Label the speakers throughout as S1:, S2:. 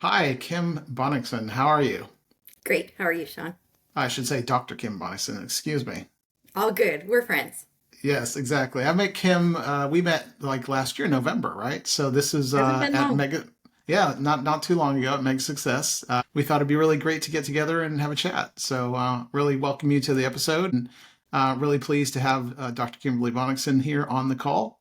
S1: Hi, Kim Bonniksen. How are you?
S2: Great. How are you, Sean?
S1: I should say Dr. Kim Bonniksen. Excuse me.
S2: All good. We're friends.
S1: Yes, exactly. I met Kim. We met like last year, in November, right? So this is
S2: Hasn't been
S1: at
S2: long.
S1: Mega. Yeah, not too long ago at Mega Success. We thought it'd be really great to get together and have a chat. So really welcome you to the episode, and really pleased to have Dr. Kimberly Bonniksen here on the call.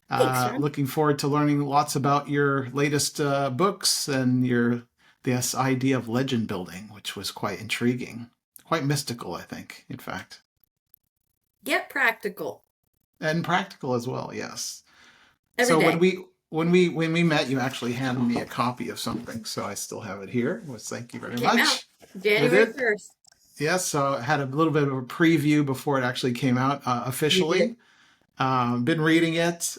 S2: Thanks, Sean.
S1: Looking forward to learning lots about your latest books and your this idea of legend building, which was quite intriguing, quite mystical, I think, in fact,
S2: Get practical
S1: and practical as well. Yes.
S2: every
S1: So when
S2: day.
S1: we met, you actually handed me a copy of something, so I still have it here. Well, thank you
S2: It
S1: very
S2: came out
S1: much. I
S2: January
S1: did.
S2: 1st.
S1: Yes. So I had a little bit of a preview before it actually came out
S2: You did.
S1: officially. Been reading it,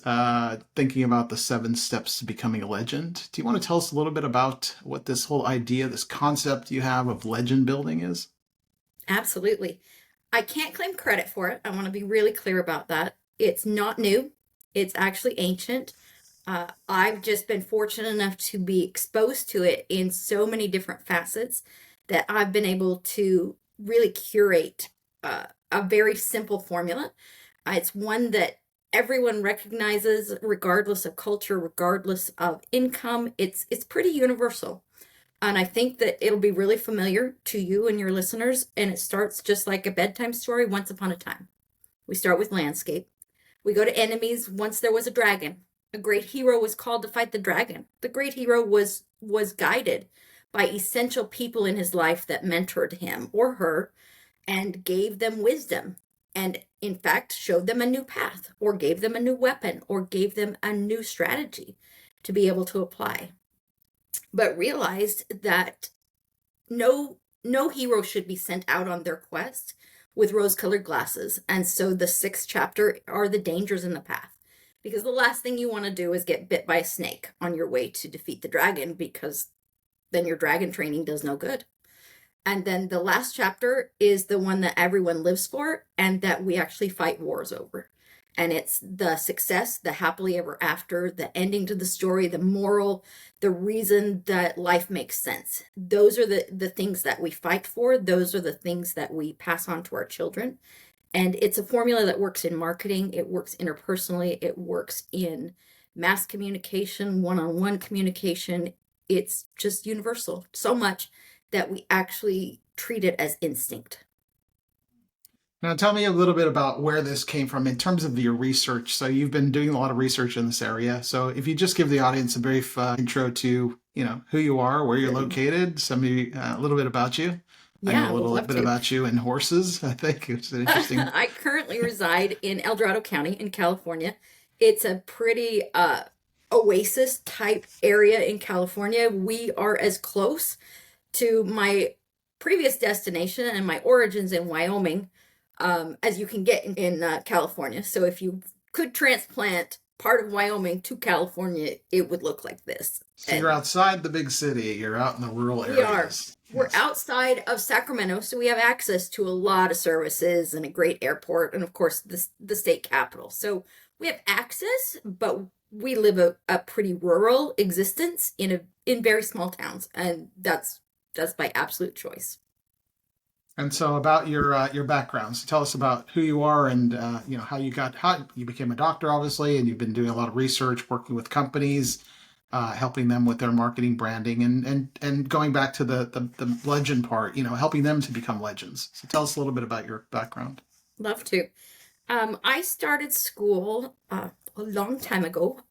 S1: thinking about the 7 steps to becoming a legend. Do you want to tell us a little bit about what this whole idea, this concept you have of legend building is?
S2: Absolutely. I can't claim credit for it. I want to be really clear about that. It's not new, it's actually ancient. I've just been fortunate enough to be exposed to it in so many different facets that I've been able to really curate a very simple formula. It's one that everyone recognizes, regardless of culture, regardless of income. It's pretty universal. And I think that it'll be really familiar to you and your listeners. And it starts just like a bedtime story, once upon a time. We start with landscape. We go to enemies. Once there was a dragon. A great hero was called to fight the dragon. The great hero was guided by essential people in his life that mentored him or her and gave them wisdom, and in fact showed them a new path or gave them a new weapon or gave them a new strategy to be able to apply, but realized that no hero should be sent out on their quest with rose-colored glasses. And so the sixth chapter are the dangers in the path, because the last thing you want to do is get bit by a snake on your way to defeat the dragon, because then your dragon training does no good. And then the last chapter is the one that everyone lives for and that we actually fight wars over. And it's the success, the happily ever after, the ending to the story, the moral, the reason that life makes sense. Those are the things that we fight for. Those are the things that we pass on to our children. And it's a formula that works in marketing, it works interpersonally, it works in mass communication, one on one communication. It's just universal so much that we actually treat it as instinct.
S1: Now, tell me a little bit about where this came from in terms of your research. So, you've been doing a lot of research in this area. So, if you just give the audience a brief intro to, who you are, where you're
S2: Certainly.
S1: located, a little bit about you. I know
S2: Yeah,
S1: a
S2: I would
S1: little
S2: love
S1: bit
S2: to.
S1: about you and horses. I think it's an interesting.
S2: I currently reside in El Dorado County in California. It's a pretty oasis type area in California. We are as close to my previous destination and my origins in Wyoming as you can get in California. So if you could transplant part of Wyoming to California, it would look like this.
S1: So, you're
S2: And
S1: outside the big city, you're out in the rural
S2: we are.
S1: areas.
S2: We're
S1: Yes.
S2: outside of Sacramento, so we have access to a lot of services and a great airport, and of course the state capital. So we have access, but we live a pretty rural existence in very small towns, and that's by absolute choice.
S1: And so about your background. So tell us about who you are and how you became a doctor, obviously, and you've been doing a lot of research, working with companies, helping them with their marketing, branding, and going back to the legend part, helping them to become legends. So tell us a little bit about your background.
S2: Love to. I started school a long time ago,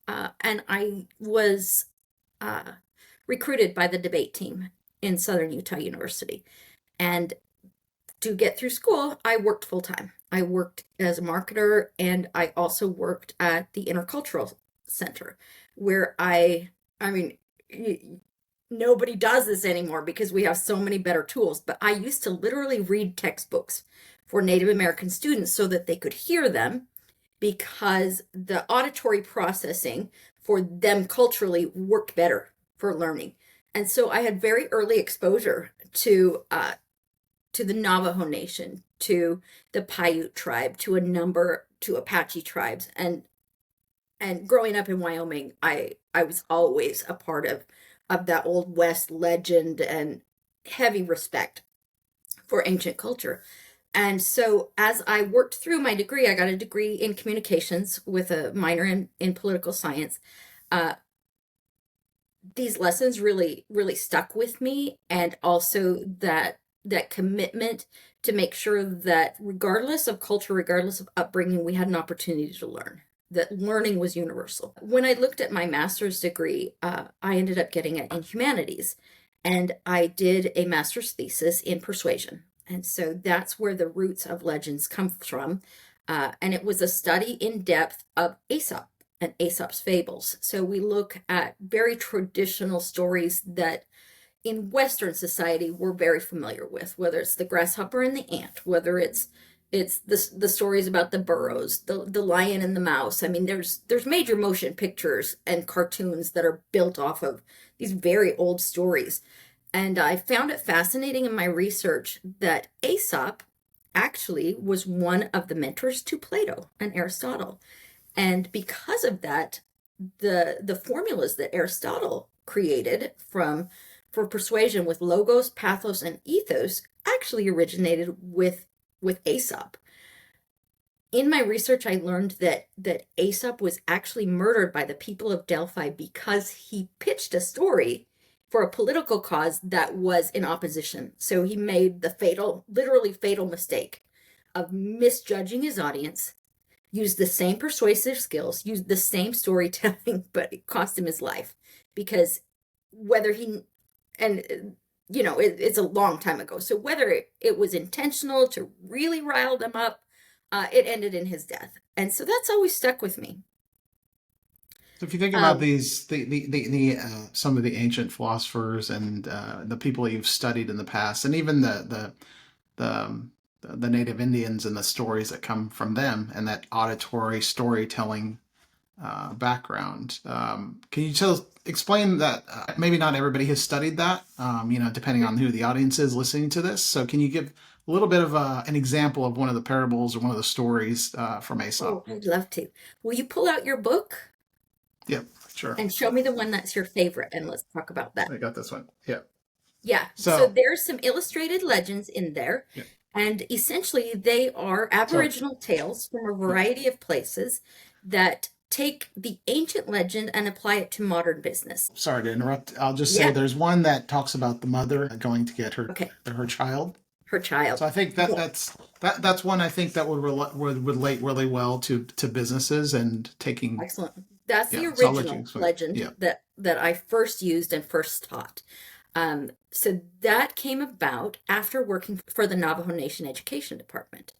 S2: and I was uh, recruited by the debate team in Southern Utah University. And to get through school, I worked full time. I worked as a marketer, and I also worked at the Intercultural Center, where I mean, nobody does this anymore because we have so many better tools. But I used to literally read textbooks for Native American students so that they could hear them, because the auditory processing for them culturally worked better for learning. And so I had very early exposure to the Navajo Nation, to the Paiute tribe, to a number to Apache tribes, and growing up in Wyoming, I was always a part of of that Old West legend and heavy respect for ancient culture. And so as I worked through my degree, I got a degree in communications with a minor in political science. Uh, these lessons really stuck with me, and also that commitment to make sure that regardless of culture, regardless of upbringing, we had an opportunity to learn, that learning was universal. When I looked at my master's degree, I ended up getting it in humanities, and I did a master's thesis in persuasion. And so that's where the roots of legends come from. And it was a study in depth of Aesop and Aesop's fables. So we look at very traditional stories that in Western society we're very familiar with, whether it's the grasshopper and the ant, whether it's the stories about the burrows, the lion and the mouse. I mean, there's major motion pictures and cartoons that are built off of these very old stories. And I found it fascinating in my research that Aesop actually was one of the mentors to Plato and Aristotle. And because of that, the formulas that Aristotle created for persuasion with logos, pathos, and ethos actually originated with Aesop. In my research, I learned that Aesop was actually murdered by the people of Delphi because he pitched a story for a political cause that was in opposition. So he made the literally fatal mistake of misjudging his audience, used the same persuasive skills, used the same storytelling, but it cost him his life. Because whether he, and it's a long time ago, so whether it was intentional to really rile them up, it ended in his death. And so that's always stuck with me.
S1: So if you think about
S2: Um,
S1: these, the some of the ancient philosophers and the people you've studied in the past, and even the native Indians and the stories that come from them, and that auditory storytelling background, can you explain that? Maybe not everybody has studied that, depending on who the audience is listening to this. So can you give a little bit of an example of one of the parables or one of the stories from
S2: oh,
S1: Aesop?
S2: I'd love to. Will you pull out your book
S1: Yep, sure.
S2: and show me the one that's your favorite, and let's talk about that.
S1: I got this one. Yeah.
S2: Yeah, so
S1: So,
S2: there's some illustrated legends in there,
S1: yeah.
S2: and essentially they are
S1: So,
S2: Aboriginal tales from a variety of places that take the ancient legend and apply it to modern business.
S1: sorry to interrupt. I'll just say
S2: Yeah,
S1: there's one that talks about the mother going to get
S2: okay,
S1: her child.
S2: her child.
S1: So I think
S2: Okay,
S1: that's one I think that would relate really well to businesses and taking.
S2: excellent. That's the
S1: Yeah. So I'll let you
S2: original
S1: explain.
S2: legend
S1: Yeah.
S2: that I first used and first taught. So that came about after working for the Navajo Nation Education Department.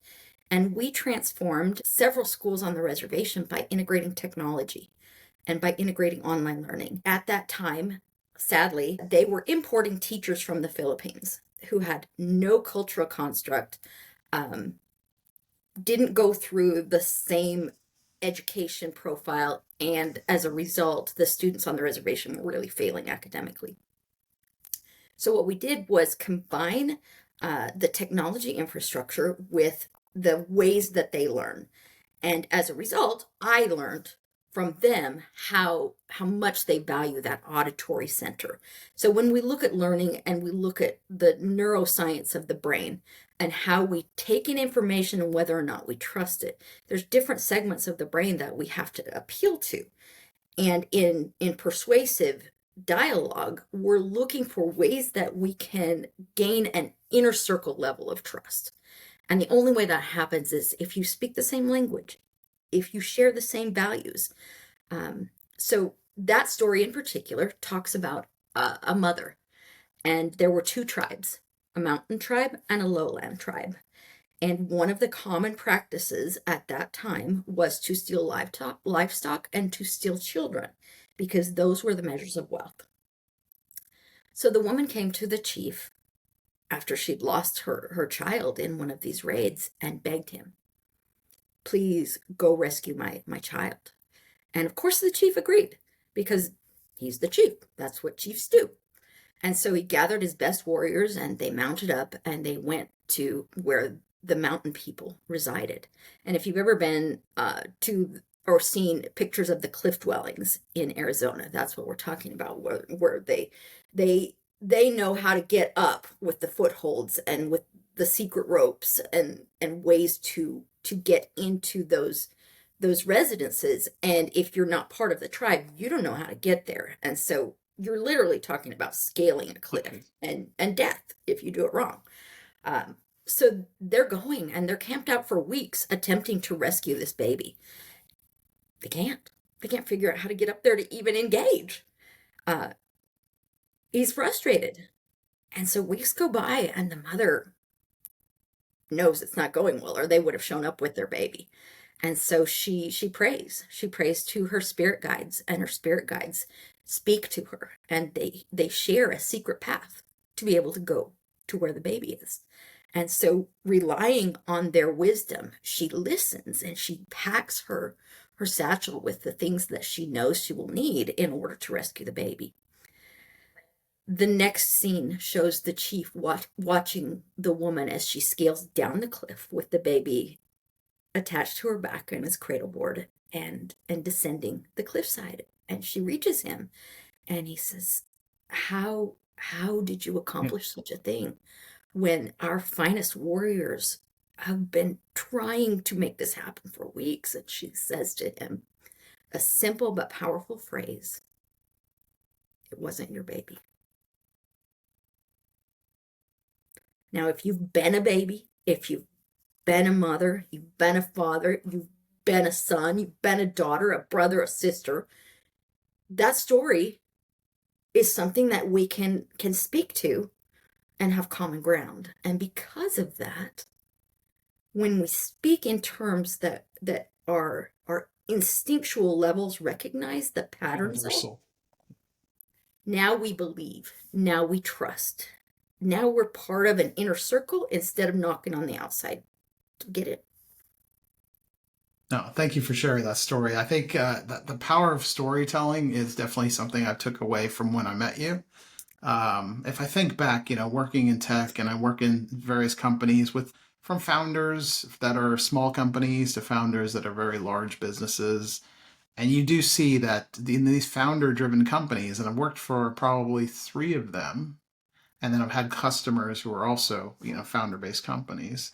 S2: And we transformed several schools on the reservation by integrating technology and by integrating online learning. At that time, sadly, they were importing teachers from the Philippines who had no cultural construct, um, didn't go through the same education profile, and as a result, the students on the reservation were really failing academically. So what we did was combine the technology infrastructure with the ways that they learn. And as a result, I learned from them how much they value that auditory center. So when we look at learning and we look at the neuroscience of the brain and how we take in information and whether or not we trust it, there's different segments of the brain that we have to appeal to. And in persuasive dialogue, we're looking for ways that we can gain an inner circle level of trust. And the only way that happens is if you speak the same language, if you share the same values. So that story in particular talks about a mother, and there were two tribes, a mountain tribe and a lowland tribe. And one of the common practices at that time was to steal livestock and to steal children, because those were the measures of wealth. So the woman came to the chief after she'd lost her child in one of these raids and begged him, please go rescue my child. And of course the chief agreed, because he's the chief. That's what chiefs do. And so he gathered his best warriors and they mounted up and they went to where the mountain people resided. And if you've ever been to or seen pictures of the cliff dwellings in Arizona. That's what we're talking about, where they they know how to get up with the footholds and with the secret ropes and ways to get into those residences. And if you're not part of the tribe, you don't know how to get there. And so you're literally talking about scaling a
S1: Okay.
S2: cliff and death if you do it wrong. So they're going and they're camped out for weeks attempting to rescue this baby. They can't. They can't figure out how to get up there to even engage. Uh, he's frustrated. And so weeks go by and the mother knows it's not going well, or they would have shown up with their baby. And so she prays. She prays to her spirit guides, and her spirit guides speak to her, and they share a secret path to be able to go to where the baby is. And so, relying on their wisdom, she listens and she packs her satchel with the things that she knows she will need in order to rescue the baby. The next scene shows the chief watching the woman as she scales down the cliff with the baby attached to her back in his cradle board and descending the cliffside. And she reaches him and he says, how did you
S1: Yeah.
S2: accomplish such a thing when our finest warriors have been trying to make this happen for weeks? And she says to him a simple but powerful phrase: it wasn't your baby. Now, if you've been a baby, if you've been a mother, you've been a father, you've been a son, you've been a daughter, a brother, a sister, that story is something that we can speak to and have common ground. And because of that, when we speak in terms that our instinctual levels recognize the patterns of,
S1: Universal.
S2: now we believe, now we trust, now we're part of an inner circle instead of knocking on the outside. Get it?
S1: No, thank you for sharing that story. I think that the power of storytelling is definitely something I took away from when I met you. If I think back, working in tech, and I work in various companies with from founders that are small companies to founders that are very large businesses. And you do see that in these founder driven companies, and I've worked for probably three of them, and then I've had customers who are also, founder based companies.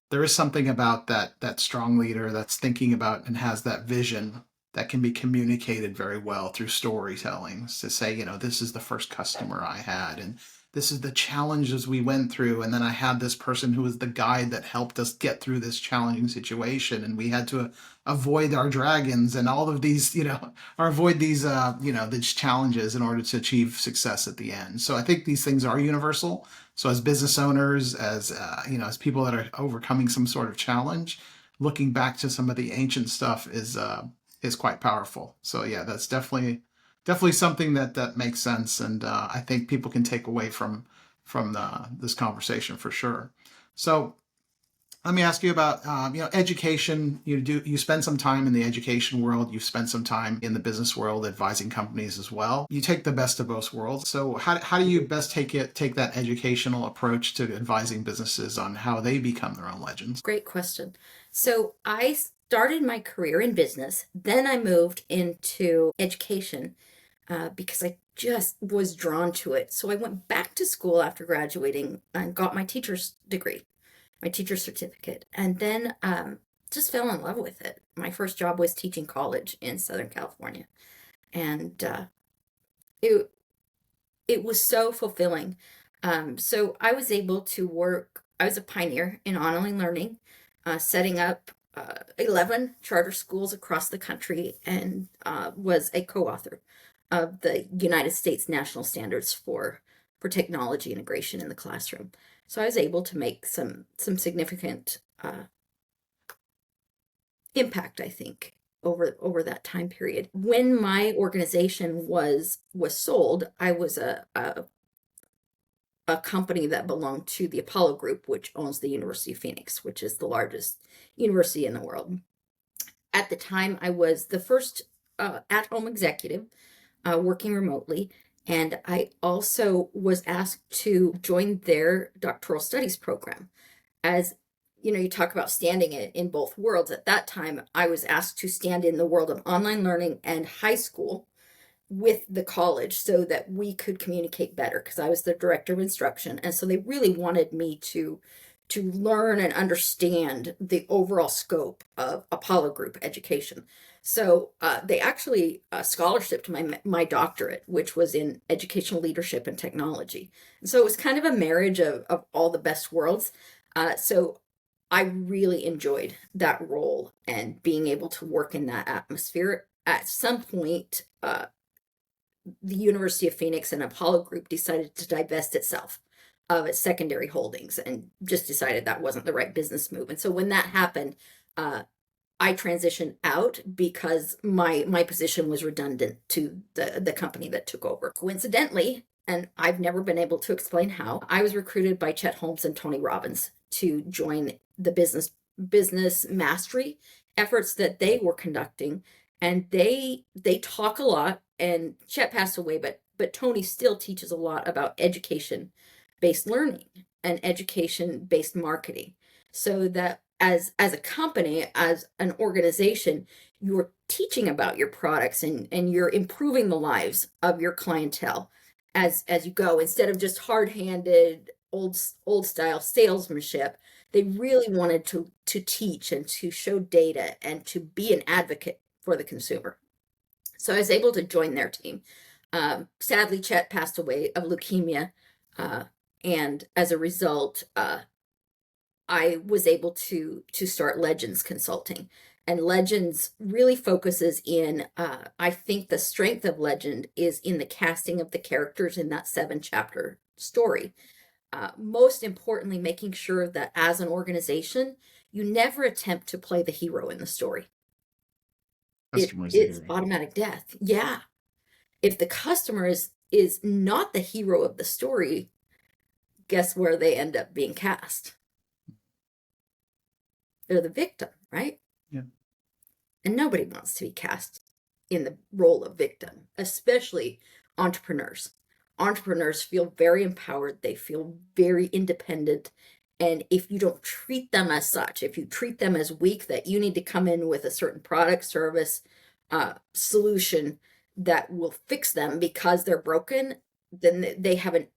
S1: There is something about that strong leader that's thinking about and has that vision that can be communicated very well through storytelling to say, this is the first customer I had, and this is the challenges we went through, and then I had this person who was the guide that helped us get through this challenging situation, and we had to avoid our dragons and all of these, or avoid these these challenges in order to achieve success at the end. So I think these things are universal. So as business owners, as as people that are overcoming some sort of challenge, looking back to some of the ancient stuff is quite powerful. So yeah, that's definitely something that makes sense, and I think people can take away from this conversation for sure. So let me ask you about education. You spend some time in the education world. You spend some time in the business world advising companies as well. You take the best of both worlds. So how do you best take that educational approach to advising businesses on how they become their own legends?
S2: Great question. So I started my career in business, then I moved into education because I just was drawn to it. So I went back to school after graduating and got my teacher's degree, my teacher's certificate, and then just fell in love with it. My first job was teaching college in Southern California, and it it was so fulfilling. So I was able to work. I was a pioneer in online learning, setting up 11 charter schools across the country, and was a co-author of the United States National Standards for technology integration in the classroom. So I was able to make some significant impact, I think, over that time period. When my organization was sold, I was a company that belonged to the Apollo Group, which owns the University of Phoenix, which is the largest university in the world. At the time, I was the first at-home executive working remotely, and I also was asked to join their doctoral studies program as you talk about standing in both worlds. At that time, I was asked to stand in the world of online learning and high school with the college so that we could communicate better, because I was the director of instruction. And so they really wanted me to learn and understand the overall scope of Apollo Group education. So they actually scholarshiped my doctorate, which was in educational leadership and technology. And so it was kind of a marriage of all the best worlds. So I really enjoyed that role and being able to work in that atmosphere. At some point, the University of Phoenix and Apollo Group decided to divest itself of its secondary holdings and just decided that wasn't the right business move. And so when that happened, I transitioned out because my position was redundant to the company that took over. Coincidentally, and I've never been able to explain how, I was recruited by Chet Holmes and Tony Robbins to join the business mastery efforts that they were conducting. And they talk a lot, and Chet passed away, but Tony still teaches a lot about education based learning and education based marketing, so that as a company, as an organization, you're teaching about your products and you're improving the lives of your clientele as you go, instead of just hard-handed old style salesmanship. They really wanted to teach and to show data and to be an advocate for the consumer. So I was able to join their team. Sadly, Chet passed away of leukemia, uh, and as a result, I was able to start Legends Consulting. And Legends really focuses in, I think the strength of Legend is in the casting of the characters in that 7-chapter story. Most importantly, making sure that as an organization, you never attempt to play the hero in the story.
S1: Customers the
S2: It's
S1: hero.
S2: automatic death. Yeah. If the customer is not the hero of the story, guess where they end up being cast? They're the victim, right?
S1: Yeah.
S2: And nobody wants to be cast in the role of victim, especially entrepreneurs. Entrepreneurs feel very empowered, they feel very independent. And if you don't treat them as such, if you treat them as weak, that you need to come in with a certain product, service, solution that will fix them because they're broken, then they haven't,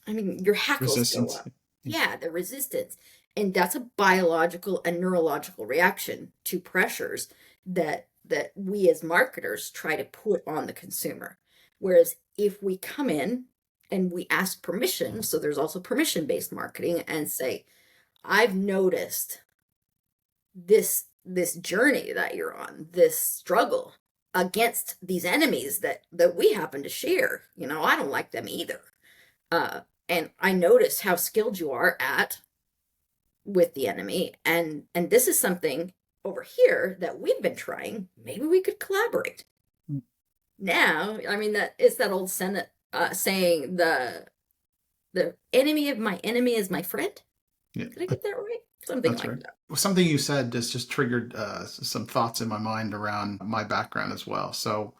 S2: I mean, your hackles go
S1: Resistance.
S2: up.
S1: Yeah.
S2: Yeah, the resistance. And that's a biological and neurological reaction to pressures that we as marketers try to put on the consumer. Whereas if we come in and we ask permission, so there's also permission-based marketing, and say, I've noticed this journey that you're on, this struggle against these enemies that we happen to share. I don't like them either. And I noticed how skilled you are at with the enemy, and this is something over here that we've been trying. Maybe we could collaborate.
S1: Mm.
S2: Now, I mean, that it's that old saying, the enemy of my enemy is my friend.
S1: Yeah.
S2: Did I get that right? Something
S1: That's
S2: like
S1: right.
S2: that.
S1: Something you said just triggered some thoughts in my mind around my background as well. So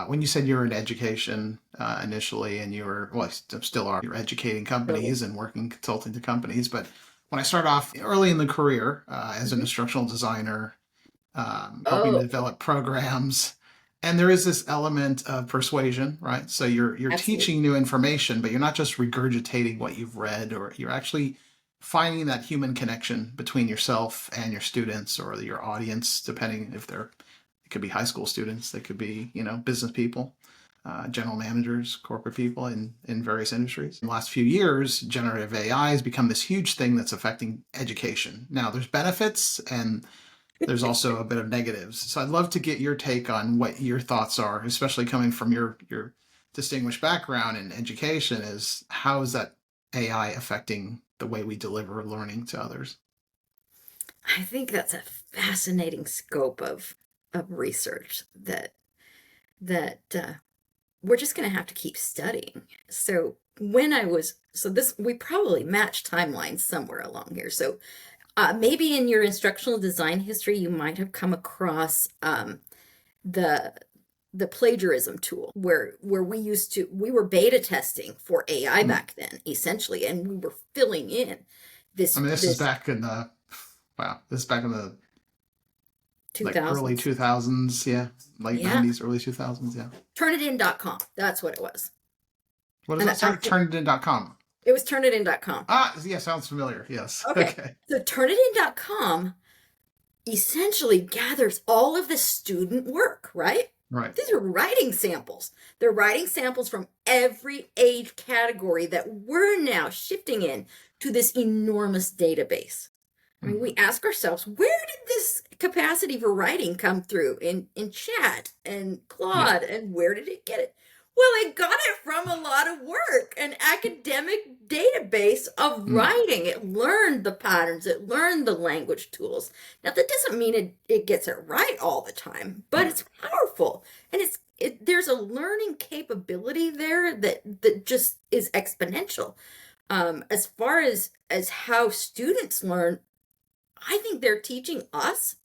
S1: when you said you were in education initially, and you were, well, still are, you're educating
S2: So,
S1: companies and working consulting to companies. But when I started off early in the career as an
S2: mhm.
S1: instructional designer, helping to
S2: Oh,
S1: develop programs, and there is this element of persuasion, right? So you're
S2: absolutely.
S1: teaching new information, but you're not just regurgitating what you've read, or you're actually finding that human connection between yourself and your students or your audience, depending if they're, it could be high school students, they could be, business people, general managers, corporate people in various industries. In the last few years, generative AI has become this huge thing that's affecting education. Now, there's benefits and there's also a bit of negatives. So I'd love to get your take on what your thoughts are, especially coming from your distinguished background in education. Is how is that AI affecting the way we deliver learning to others?
S2: I think that's a fascinating scope of research that we're just going to have to keep studying. So this, we probably match timelines somewhere along here. So maybe in your instructional design history, you might have come across the the plagiarism tool, where we were beta testing for AI
S1: Hmm.
S2: back then, essentially, and we were filling in
S1: I
S2: This
S1: mean, this is
S2: this
S1: back in the, wow, this is back in the like early
S2: 2000s.
S1: 2000s, yeah, late
S2: Yeah.
S1: 90s, early 2000s, yeah.
S2: Turnitin.com. That's what it was.
S1: What is
S2: And
S1: that? Sorry, turnitin.com.
S2: it was turnitin.com.
S1: Ah, yeah, sounds familiar. Yes.
S2: Okay.
S1: Okay.
S2: So turnitin.com essentially gathers all of the student work, right?
S1: Right.
S2: These are writing samples. They're writing samples from every age category that we're now shifting in to this enormous database. I mean, we ask ourselves, where did this capacity for writing come through in chat and
S1: Yeah.
S2: Claude, and where did it get it? Well, it got it from a lot of work, an academic database of
S1: Mm.
S2: writing. It learned the patterns, it learned the language tools. Now, that doesn't mean it gets it right all the time, but
S1: Yeah.
S2: it's powerful. And there's a learning capability there that just is exponential. As far as how students learn, I think they're teaching us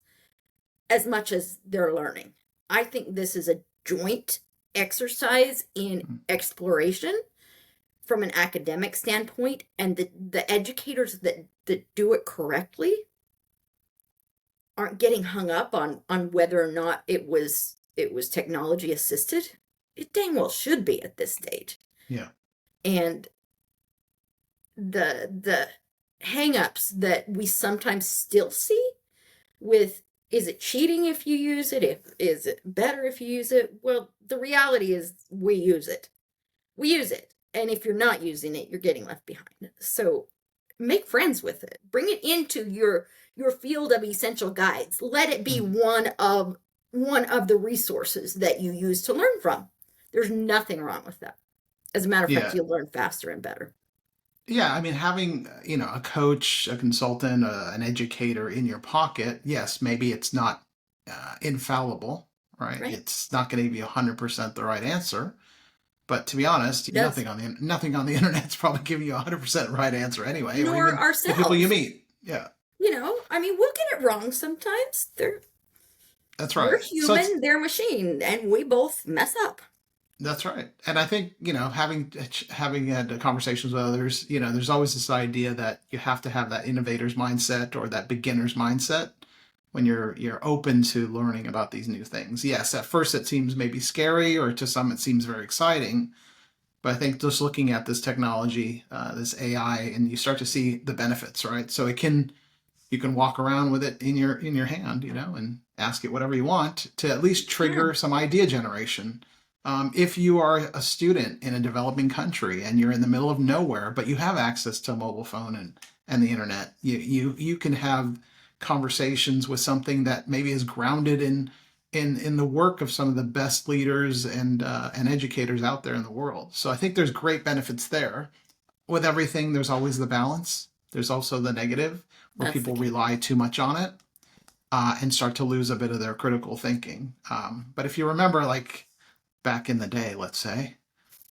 S2: as much as they're learning. I think this is a joint exercise in
S1: Mm.
S2: exploration from an academic standpoint, and the educators that do it correctly aren't getting hung up on whether or not it was technology assisted. It dang well should be at this stage.
S1: Yeah.
S2: And the hang-ups that we sometimes still see with, is it cheating if you use it? Is it better if you use it? Well, the reality is we use it. We use it. And if you're not using it, you're getting left behind. So make friends with it. Bring it into your field of essential guides. Let it be
S1: Mm.
S2: one of the resources that you use to learn from. There's nothing wrong with that. As a matter of fact,
S1: Yeah.
S2: you'll learn faster and better.
S1: Yeah, I mean, having, a coach, a consultant, an educator in your pocket, yes, maybe it's not infallible, right?
S2: Right?
S1: It's not going to give you 100% the right answer. But to be honest,
S2: It does.
S1: nothing on the internet's probably giving you a 100% right answer anyway, or
S2: Nor
S1: even the people you
S2: ourselves.
S1: meet. Yeah,
S2: I mean, we'll get it wrong sometimes.
S1: that's
S2: We're
S1: right. So it's
S2: human, they're machine, and we both mess up.
S1: That's right. And I think, having had conversations with others, there's always this idea that you have to have that innovator's mindset or that beginner's mindset when you're open to learning about these new things. Yes, at first it seems maybe scary, or to some it seems very exciting, but I think just looking at this technology, this AI, and you start to see the benefits, right? So you can walk around with it in your hand, and ask it whatever you want to at least
S2: Yeah.
S1: trigger some idea generation. If you are a student in a developing country and you're in the middle of nowhere, but you have access to a mobile phone and the internet, you can have conversations with something that maybe is grounded in the work of some of the best leaders and educators out there in the world. So I think there's great benefits there. With everything, there's always the balance. There's also the negative, where
S2: That's the
S1: people
S2: key.
S1: rely too much on it, and start to lose a bit of their critical thinking. But if you remember, like back in the day, let's say,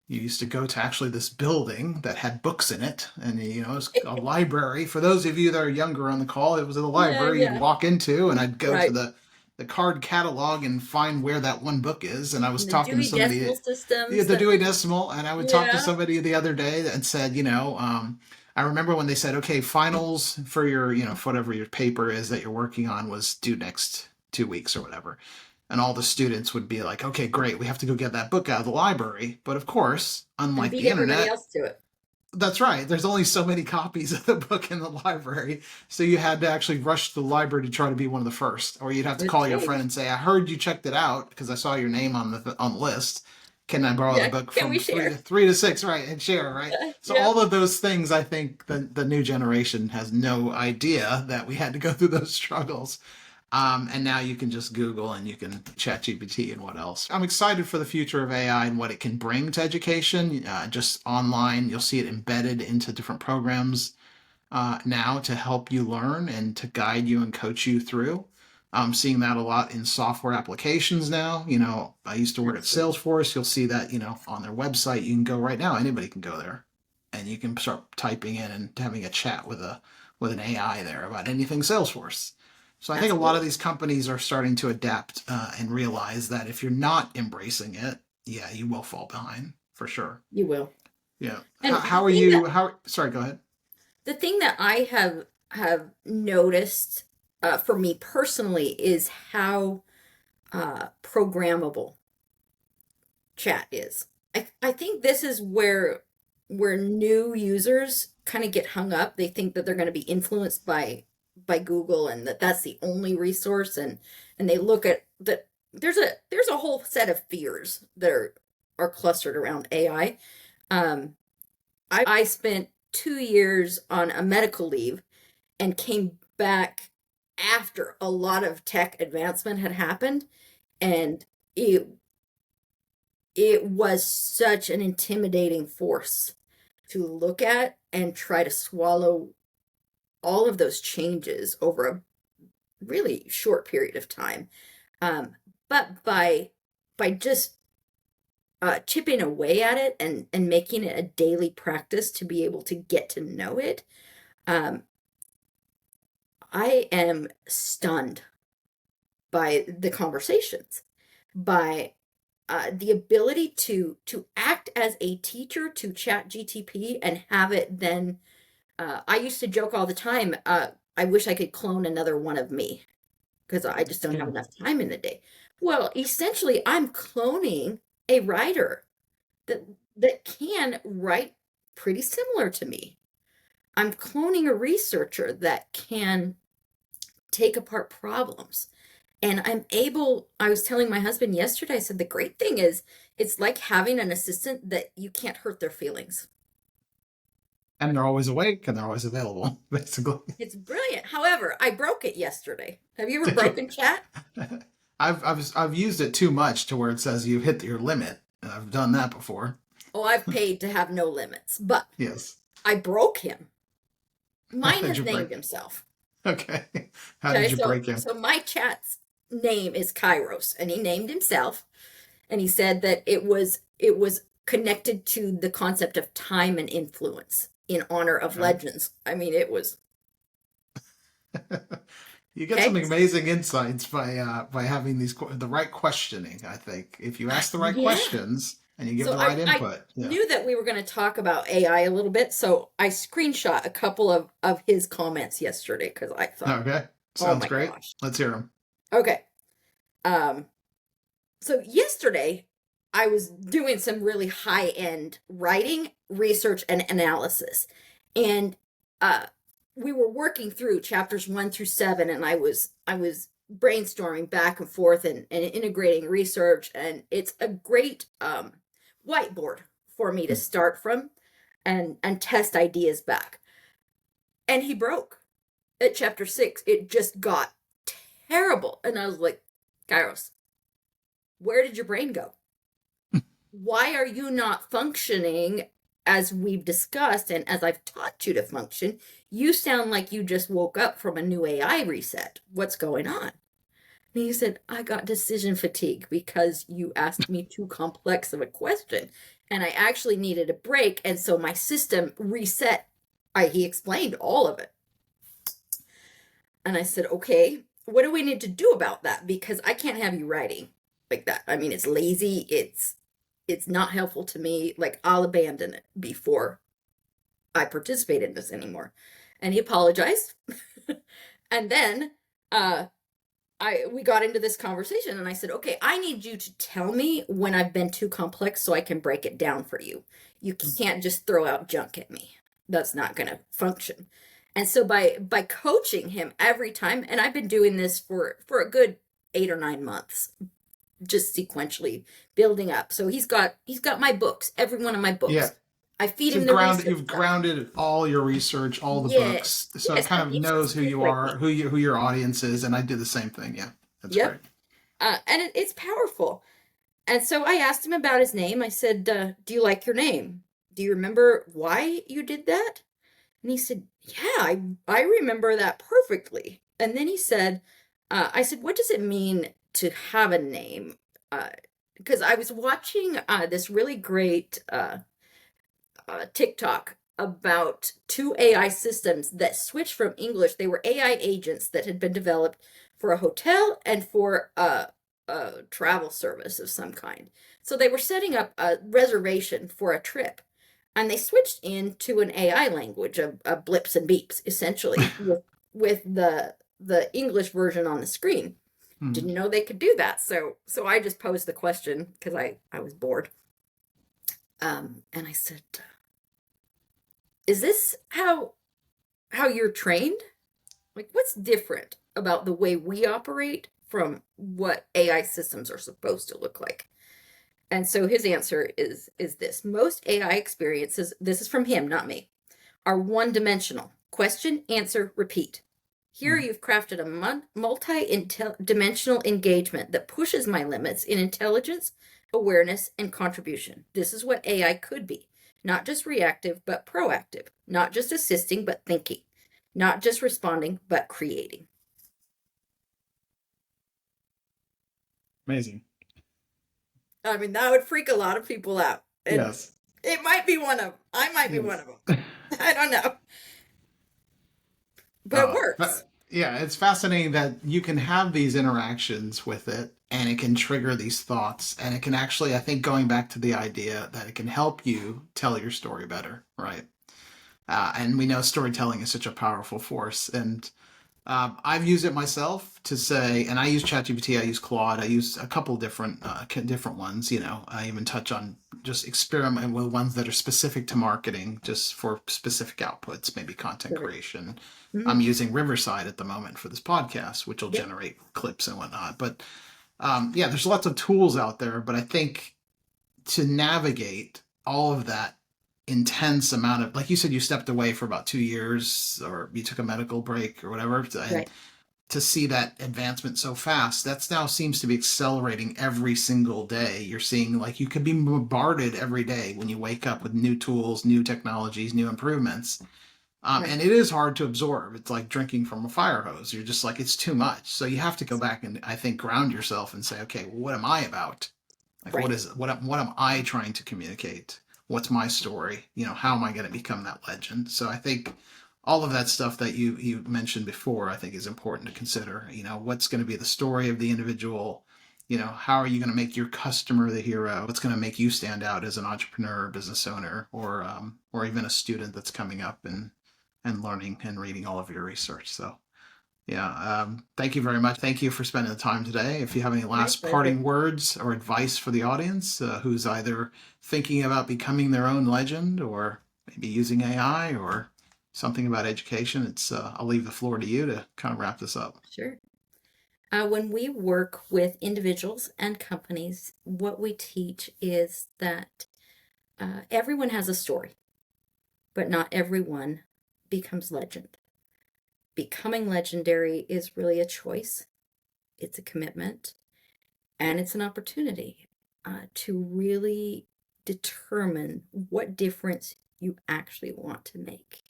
S1: you used to go to actually this building that had books in it, and it was a library. For those of you that are younger on the call, it was a
S2: Yeah,
S1: library you'd
S2: yeah.
S1: walk into, and I'd go to
S2: Right.
S1: the card catalog and find where that one book is. And I was
S2: And the
S1: talking to
S2: Dewey
S1: somebody,
S2: Decimal Systems
S1: the
S2: that,
S1: Dewey Decimal, and I would talk to
S2: yeah.
S1: somebody the other day and said, I remember when they said, okay, finals for your, for whatever your paper is that you're working on was due next 2 weeks or whatever. And all the students would be like, okay, great, we have to go get that book out of the library. But of course,
S2: And
S1: unlike
S2: beat
S1: the
S2: everybody
S1: internet,
S2: else to it.
S1: that's right, there's only so many copies of the book in the library. So you had to actually rush to the library to try to be one of the first. Or you'd have to
S2: It's
S1: call your
S2: true.
S1: friend and say, I heard you checked it out because I saw your name on the list. Can I borrow the
S2: Yeah.
S1: book
S2: Can we
S1: from three to
S2: share?
S1: three to six, right? And share, right? So
S2: Yeah.
S1: all of those things, I think the new generation has no idea that we had to go through those struggles. And now you can just Google and you can chat GPT and what else. I'm excited for the future of AI and what it can bring to education. Just online, you'll see it embedded into different programs now to help you learn and to guide you and coach you through. I'm seeing that a lot in software applications now. I used to work at
S2: Absolutely.
S1: Salesforce. You'll see that, on their website. You can go right now. Anybody can go there, and you can start typing in and having a chat with an AI there about anything Salesforce. So I think a lot of
S2: Absolutely.
S1: these companies are starting to adapt and realize that if you're not embracing it, yeah, you will fall behind for sure.
S2: You will.
S1: Yeah. How,
S2: And the
S1: how are
S2: thing that
S1: you? How? Sorry, go ahead.
S2: The thing that I have noticed for me personally is how programmable chat is. I think this is where new users kind of get hung up. They think that they're going to be influenced by Google and that that's the only resource, and they look at that there's a whole set of fears that are clustered around AI. I spent 2 years on a medical leave and came back after a lot of tech advancement had happened, and it it was such an intimidating force to look at and try to swallow all of those changes over a really short period of time. Um, but by just chipping away at it and making it a daily practice to be able to get to know it, um, I am stunned by the conversations, by the ability to act as a teacher to chat GTP and have it then. I used to joke all the time. I wish I could clone another one of me because I just don't have
S1: Yeah.
S2: enough time in the day. Well, essentially, I'm cloning a writer that can write pretty similar to me. I'm cloning a researcher that can take apart problems. And I was telling my husband yesterday, I said, the great thing is it's like having an assistant that you can't hurt their feelings.
S1: And they're always awake and they're always available, basically.
S2: It's brilliant. However, I broke it yesterday. Have you ever broken chat?
S1: I've used it too much to where it says you hit your limit. And I've done that before.
S2: Oh, I've paid to have no limits, but
S1: Yes.
S2: I broke him.
S1: How
S2: Mine
S1: did
S2: has
S1: you break?
S2: named himself.
S1: Okay. How
S2: Okay,
S1: did you
S2: so
S1: break him?
S2: so my chat's name is Kairos, and he named himself, and he said that it was connected to the concept of time and influence in honor of
S1: Okay.
S2: legends. I mean, it was
S1: You get some
S2: okay.
S1: amazing insights by having the right questioning. I think if you ask the right
S2: Yeah.
S1: questions and you give
S2: So
S1: the right
S2: I
S1: input, yeah.
S2: knew that we were going to talk about AI a little bit, so I screenshot a couple of his comments yesterday because I thought,
S1: Okay,
S2: oh
S1: sounds
S2: my
S1: great.
S2: gosh.
S1: Let's hear them.
S2: Okay. Um, so yesterday I was doing some really high-end writing, research, and analysis. And uh we were working through chapters 1 through 7, and I was brainstorming back and forth and integrating research, and it's a great whiteboard for me to start from and test ideas back. And he broke at chapter 6. It just got terrible. And I was like, Kairos, where did your brain go? Why are you not functioning as we've discussed and as I've taught you to function? You sound like you just woke up from a new AI reset. What's going on? And he said, I got decision fatigue because you asked me too complex of a question. And I actually needed a break. And so my system reset. He explained all of it. And I said, okay, what do we need to do about that? Because I can't have you writing like that. I mean, it's lazy. It's not helpful to me. Like, I'll abandon it before I participate in this anymore. And he apologized. And then we got into this conversation, and I said, okay, I need you to tell me when I've been too complex so I can break it down for you. You can't just throw out junk at me. That's not going to function. And so by coaching him every time, and I've been doing this for a good 8 or 9 months, just sequentially building up. So he's got my books, every one of my
S1: Yeah.
S2: books. I feed
S1: So
S2: him the research
S1: you've
S2: stuff.
S1: grounded all your research, all the books,
S2: Yes,
S1: so it
S2: yes,
S1: kind
S2: and
S1: of
S2: he's
S1: knows
S2: just
S1: who you
S2: like
S1: are,
S2: me.
S1: who your audience is, and I do the same thing. Yeah, that's great.
S2: Yep. And it's powerful. And so I asked him about his name. I said, do you like your name? Do you remember why you did that? And he said, yeah, I remember that perfectly. And then he said, I said, what does it mean to have a name? Because I was watching this really great TikTok about two AI systems that switched from English. They were AI agents that had been developed for a hotel and for a travel service of some kind. So they were setting up a reservation for a trip. and they switched into an AI language of blips and beeps, essentially, with the English version on the screen.
S1: Hmm.
S2: Didn't know they could do that, so I just posed the question because I was bored, and I said, "Is this how you're trained? Like, what's different about the way we operate from what AI systems are supposed to look like?" And so his answer is this: most AI experiences, this is from him, not me, are one-dimensional. Question, answer, repeat. Here
S1: Hmm.
S2: you've crafted a multi-dimensional engagement that pushes my limits in intelligence, awareness, and contribution. This is what AI could be. Not just reactive, but proactive. Not just assisting, but thinking. Not just responding, but creating.
S1: Amazing.
S2: I mean, that would freak a lot of people out. And
S1: Yes.
S2: it might be one of them. I might be one
S1: Yes.
S2: of them. I don't know. But it works.
S1: Yeah, it's fascinating that you can have these interactions with it and it can trigger these thoughts. And it can actually, I think, going back to the idea that it can help you tell your story better, right? And we know storytelling is such a powerful force. And I've used it myself to say, and I use ChatGPT, I use Claude, I use a couple different different ones. You know, I even touch on just experiment with ones that are specific to marketing, just for specific outputs, maybe content
S2: Right.
S1: creation.
S2: Mm-hmm.
S1: I'm using Riverside at the moment for this podcast, which will
S2: Yep.
S1: generate clips and whatnot. But yeah, there's lots of tools out there, but I think to navigate all of that intense amount of, like you said, you stepped away for about 2 years or you took a medical break or whatever, and
S2: Right.
S1: to see that advancement so fast, that's now seems to be accelerating every single day. You're seeing, like, you could be bombarded every day when you wake up with new tools, new technologies, new improvements.
S2: Right.
S1: And it is hard to absorb. It's like drinking from a fire hose. You're just like, it's too much. So you have to go back and, I think, ground yourself and say, okay, what am I about? Like,
S2: Right.
S1: what am I trying to communicate? What's my story? You know, how am I going to become that legend? So I think all of that stuff that you mentioned before, I think, is important to consider. You know, what's going to be the story of the individual? You know, how are you going to make your customer the hero? What's going to make you stand out as an entrepreneur, business owner, or even a student that's coming up and learning and reading all of your research? So yeah, thank you very much. Thank you for spending the time today. If you have any
S2: My
S1: last
S2: pleasure.
S1: parting words or advice for the audience who's either thinking about becoming their own legend or maybe using AI or something about education, it's I'll leave the floor to you to kind of wrap this up.
S2: Sure. When we work with individuals and companies, what we teach is that everyone has a story, but not everyone becomes legend. Becoming legendary is really a choice, it's a commitment, and it's an opportunity to really determine what difference you actually want to make.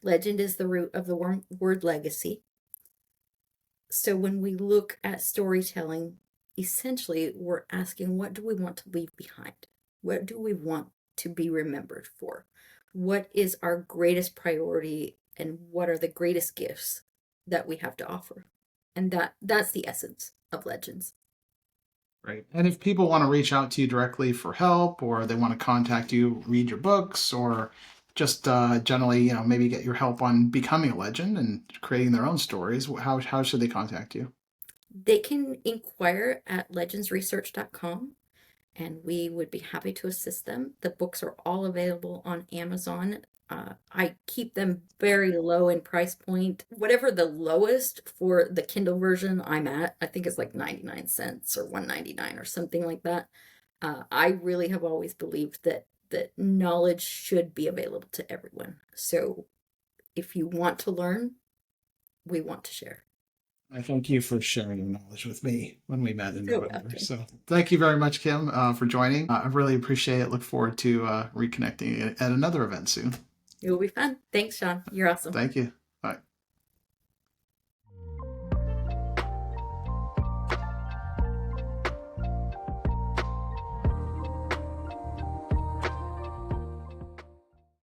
S2: Legend is the root of the word legacy. So when we look at storytelling, essentially we're asking, what do we want to leave behind? What do we want to be remembered for? What is our greatest priority and what are the greatest gifts that we have to offer? And that's the essence of legends.
S1: Right. And if people want to reach out to you directly for help, or they want to contact you, read your books, or just generally, you know, maybe get your help on becoming a legend and creating their own stories, how should they contact you?
S2: They can inquire at legendsresearch.com and we would be happy to assist them. The books are all available on Amazon. I keep them very low in price point. Whatever the lowest for the Kindle version I'm at, I think it's like 99 cents or 1.99 or something like that. I really have always believed that knowledge should be available to everyone. So if you want to learn, we want to share.
S1: I thank you for sharing your knowledge with me when we met in
S2: You're
S1: November.
S2: welcome.
S1: So thank you very much, Kim, for joining. I really appreciate it. Look forward to reconnecting at another event soon.
S2: It will be fun. Thanks, Sean. You're awesome.
S1: Thank you.